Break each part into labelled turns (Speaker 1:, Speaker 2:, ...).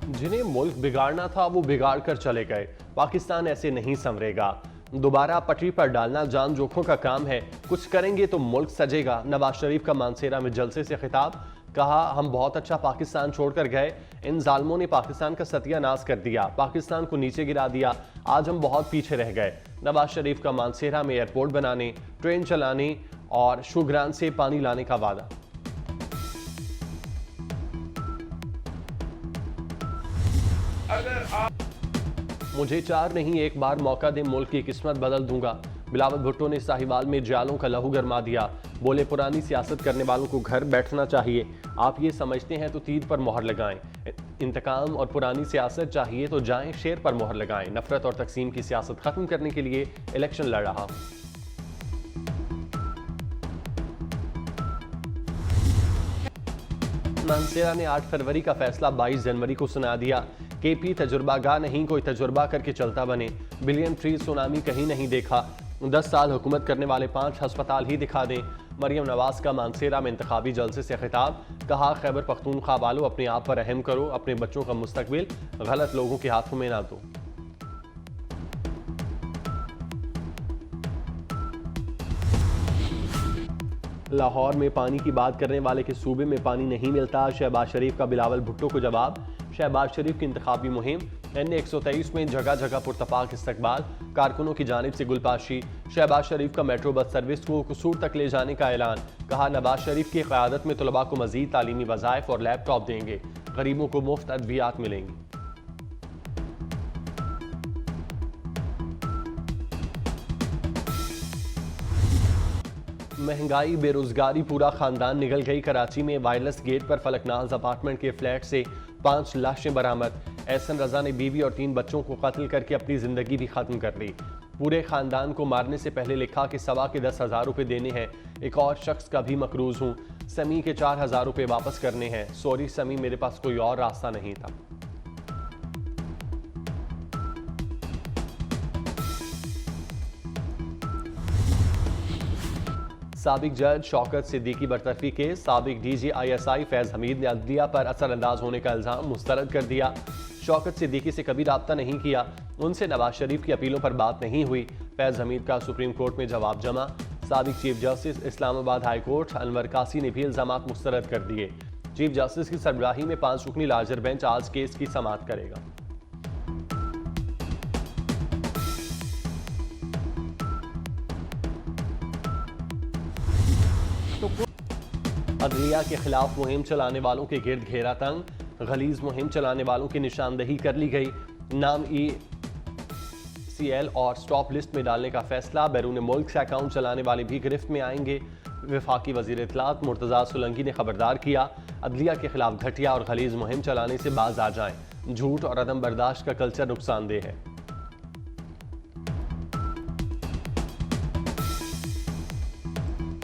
Speaker 1: जिन्हें मुल्क बिगाड़ना था वो बिगाड़ कर चले गए। पाकिस्तान ऐसे नहीं संवरेगा। दोबारा पटरी पर डालना जान जोखों का काम है। कुछ करेंगे तो मुल्क सजेगा। नवाज शरीफ का मानसेरा में जलसे से खिताब। कहा, हम बहुत अच्छा पाकिस्तान छोड़कर गए। इन जालमों ने पाकिस्तान का सत्यानाश कर दिया, पाकिस्तान को नीचे गिरा दिया। आज हम बहुत पीछे रह गए। नवाज शरीफ का मानसेरा में एयरपोर्ट बनाने, ट्रेन चलाने और शुगरान से पानी लाने का वादा। मुझे 4 नहीं 1 बार मौका दे, मुल्क की किस्मत बदल दूंगा। बिलावल भुट्टो ने साहिवाल में जालों का लहू गरमा दिया। बोले, पुरानी सियासत करने वालों को घर बैठना चाहिए। आप ये समझते हैं तो तीर पर मोहर लगाएं। इंतकाम और पुरानी सियासत चाहिए तो जाएं शेर पर मोहर लगाएं। नफरत और तकसीम की सियासत खत्म करने के लिए इलेक्शन लड़ रहा हूं। मानसेरा ने 8 फरवरी का फैसला 22 जनवरी को सुना दिया। केपी तजुर्बागाह नहीं, कोई तजुर्बा करके चलता बने। बिलियन ट्री सुनामी कहीं नहीं देखा। 10 साल हुकूमत करने वाले 5 अस्पताल ही दिखा दें। मरियम नवाज का मानसेरा में इंतखाबी जलसे से खिताब। कहा, खैबर पख्तूनख्वा वालों, अपने आप पर रहम करो, अपने बच्चों का मुस्तकबिल गलत लोगों के हाथों में ना दो। लाहौर में पानी की बात करने वाले के सूबे में पानी नहीं मिलता। शहबाज शरीफ का बिलावल भुट्टो को जवाब। शहबाज शरीफ की इंतखाबी मुहिम। NA-123 में जगह जगह पुरतपाक इस्तकबाल। कारकुनों की जानिब से गुलपाशी। शहबाज शरीफ का मेट्रो बस सर्विस को कसूर तक ले जाने का ऐलान। कहा, नवाज शरीफ की क़यादत में तलबा को मजीद तालीमी वज़ाइफ और लैपटॉप देंगे। गरीबों को मुफ्त अद्वियात मिलेंगी। महंगाई, बेरोजगारी, पूरा खानदान निगल गई। कराची में वायरलेस गेट पर फलकनाज अपार्टमेंट के फ्लैट से 5 लाशें बरामद। एहसन रजा ने बीवी और 3 बच्चों को कत्ल करके अपनी जिंदगी भी खत्म कर ली। पूरे खानदान को मारने से पहले लिखा कि सवा के 10,000 रुपये देने हैं। एक और शख्स का भी मकरूज हूँ। समी के 4,000 रुपये वापस करने हैं। सॉरी समी, मेरे पास कोई और रास्ता नहीं था। साबिक जज शौकत सिद्दीकी बरतरफी के साबिक DG ISI फैज हमीद ने अदलिया पर असरअंदाज होने का इल्जाम मुस्तरद कर दिया। शौकत सिद्दीकी से कभी राब्ता नहीं किया, उनसे नवाज शरीफ की अपीलों पर बात नहीं हुई। फैज हमीद का सुप्रीम कोर्ट में जवाब जमा। साबिक chief justice Islamabad high court Anwar कासी ने भी इल्जामात मुस्तरद कर दिए। चीफ जस्टिस की सरबराही में 5 रुकनी लार्जर बेंच आज केस की समाअत करेगा। अदलिया के खिलाफ मुहिम चलाने वालों के गिर्द घेरा तंग। गलीज मुहिम चलाने वालों की निशानदही कर ली गई। नाम ECL और स्टॉप लिस्ट में डालने का फैसला। बैरून मुल्क से अकाउंट चलाने वाले भी गिरफ्त में आएंगे। वफाकी वजीर इत्तलात मुर्तजा सोलंकी ने खबरदार किया, अदलिया के खिलाफ घटिया और गलीज मुहिम चलाने से बाज आ जाएं। झूठ और अदम बर्दाश्त का कल्चर नुकसानदेह है।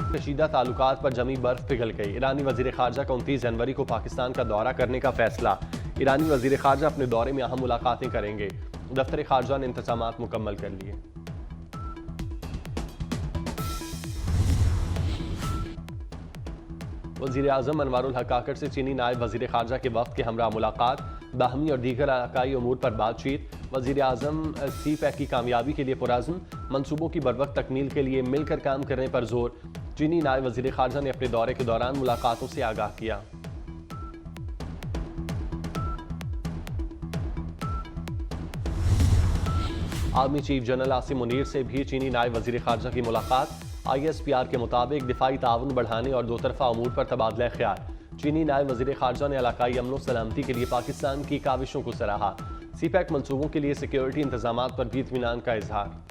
Speaker 1: कशीदा ताल्लुकात पर जमी बर्फ पिघल गई। ईरानी वजीर खारजा का 29 जनवरी को पाकिस्तान का दौरा करने का फैसला। ईरानी वजीर खारजा अपने दौरे में अहम मुलाकातें करेंगे। दफ्तर खारजा ने इंतजामात मुकम्मल कर लिए। वजीर आजम अनवारुल हक काकड़ से चीनी नायब वजीर खारजा के वक्त के हमरा मुलाकात। बाहमी और दीगर इलाकाई उमूर पर बातचीत। वजीर आजम CPEC की कामयाबी के लिए पुरअज़्म। मनसूबों की बरवक्त तकमील के लिए मिलकर काम करने पर जोर। चीनी नायब वजीर खारजा ने अपने दौरे के दौरान मुलाकातों से आगाह किया। Army chief general Asim Munir से भी चीनी नायब वजीर खारजा की मुलाकात। ISPR के मुताबिक दिफाई ताउन बढ़ाने और दो तरफा अमूर पर तबादला ख्याल। चीनी नायब वजीर खारजा ने इलाकाई अमन सलामती के लिए पाकिस्तान की काविशों को सराहा। CPEC मनसूबों के लिए सिक्योरिटी इंतजामात पर भी इत्मीनान का इजहार।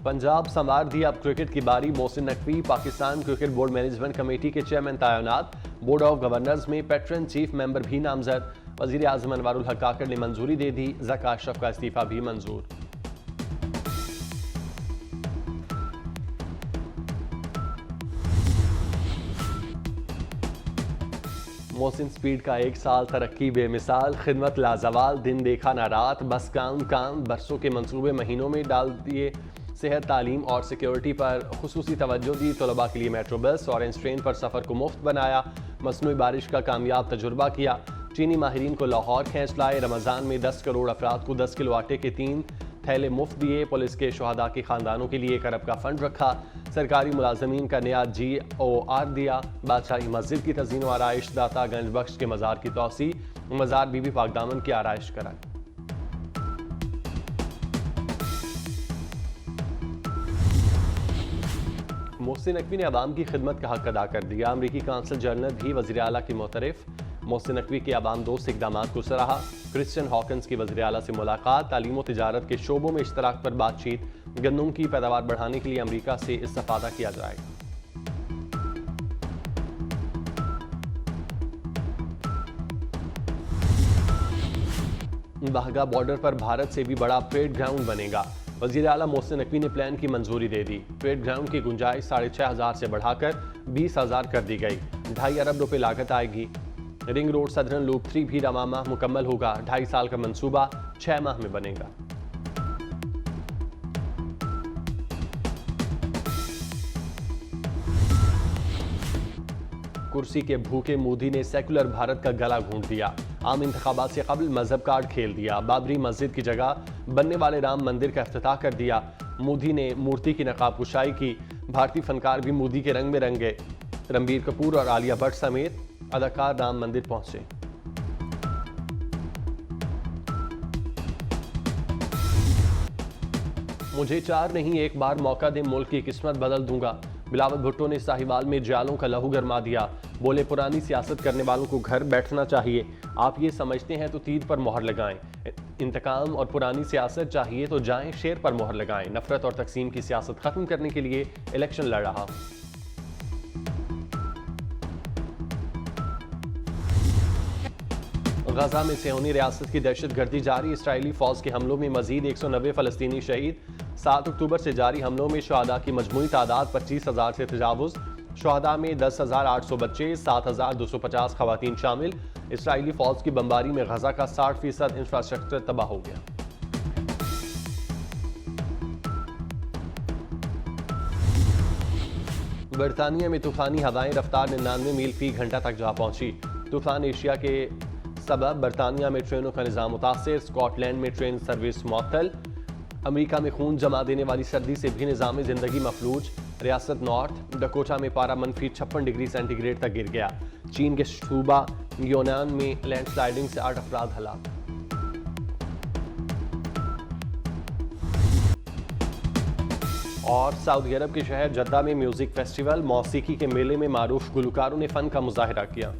Speaker 1: पंजाब संवार दी, अब क्रिकेट की बारी। Mohsin Naqvi Pakistan cricket board management committee के चेयरमैन तैनात। बोर्ड ऑफ गवर्नर्स में पैट्रन चीफ मेंबर भी नामजद। वजीर आजम अनवारुल हक काकड़ ने मंजूरी दे दी। ज़का अशरफ का इस्तीफा भी मंजूर। मोहसिन स्पीड का 1 साल, तरक्की बेमिसाल, खिदमत लाजवाल, दिन देखा ना रात, बस काम काम, बरसों के मंसूबे महीनों में डाल दिए। सेहत, तालीम और सिक्योरिटी पर खुसूसी तवज्जो दी। तलबा के लिए मेट्रो बस, ऑरेंज ट्रेन पर सफ़र को मुफ्त बनाया। मसनूई बारिश का कामयाब तजुर्बा किया। चीनी माहिरीन को लाहौर खींच लाए। रमज़ान में 10 करोड़ अफराद को 10 किलो आटे के 3 थैले मुफ्त दिए। पुलिस के शहदा के खानदानों के लिए 1 अरब का फंड रखा। सरकारी मुलाजमीन का नया GOR दिया। बादशाही मस्जिद की तज़ीन व आराइश। दाता गंज बख्श के मज़ार की तोसी। मज़ार बीबी पाकदामन की आराइश कराई। मोहसिन नकवी ने अवाम की खिदमत का हक अदा कर दिया। अमरीकी काउंसिल जनरल भी वज़ीर आला की मोतरफ। मोहसिन नकवी के अवाम दोस्त इक़दाम को सराहा। क्रिश्चियन हॉकिंस की वज़ीर आला से मुलाकात। तालीम व तिजारत के शोबों में इश्तराक पर बातचीत। गंदम की पैदावार बढ़ाने के लिए अमरीका से इस्तिफ़ादा किया जाएगा। बाघा बॉर्डर पर भारत से भी बड़ा परेड ग्राउंड बनेगा। वज़ीर आला मोहसिन नकवी ने प्लान की मंजूरी दे दी। परेड ग्राउंड की गुंजाइश 6,500 से बढ़ाकर 20,000 कर दी गई। 2.5 अरब रुपए लागत आएगी। रिंग रोड सदरन लूप 3 भी रवा माह मुकम्मल होगा। 2.5 साल का मंसूबा 6 माह में बनेगा। कुर्सी के भूखे मोदी ने सेकुलर भारत का गला घूंट दिया। आम इंतखाबात से कबल मजहब कार्ड खेल दिया। बाबरी मस्जिद की जगह बनने वाले राम मंदिर का इफ्तिताह कर दिया। मोदी ने मूर्ति की नकाब कुशाई की। भारतीय फनकार भी मोदी के रंग में रंगे। रणबीर कपूर और आलिया भट्ट समेत अदाकार राम मंदिर पहुंचे। मुझे 4 नहीं 1 बार मौका दे, मुल्क की किस्मत बदल दूंगा। बिलावल भुट्टो ने साहिवाल में जालों का लहू गरमा दिया। बोले पुरानी सियासत करने वालों को घर बैठना चाहिए। आप ये समझते हैं तो तीर पर मोहर लगाएं। इंतकाम और पुरानी सियासत चाहिए तो जाएं शेर पर मोहर लगाएं। नफरत और तकसीम की सियासत खत्म करने के लिए इलेक्शन लड़ रहा हूं। गजा में सेहूनी रियासत की दहशतगर्दी जारी। इसराइली फौज के हमलों में मजीद 190 फलस्तीनी शहीद। 7 अक्टूबर से जारी हमलों में शहदा की मजमूई तादाद 25,000 से तजावुज। शहदा में 10,800 बच्चे, 7,250 खवातीन शामिल। इसराइली फौज की बमबारी में गजा का 60% इंफ्रास्ट्रक्चर तबाह हो गया। बरतानिया में तूफानी हवाएं रफ्तार 99 मील फी घंटा तक जा पहुंची। तूफान एशिया के सबब बरतानिया में ट्रेनों का निज़ाम मुतासिर। स्कॉटलैंड में ट्रेन सर्विस मुअत्तल। अमेरिका में खून जमा देने वाली सर्दी से भी निज़ाम ज़िंदगी मफलूज। रियासत नॉर्थ डकोटा में पारा -56 डिग्री सेंटीग्रेड तक गिर गया। चीन के सूबा योनान में लैंडस्लाइडिंग से 8 अफराद हलाक। और सऊदी अरब के शहर जद्दा में म्यूजिक फेस्टिवल, मौसीकी के मेले में मारूफ गुलकारों ने फन का मुजाहिरा किया।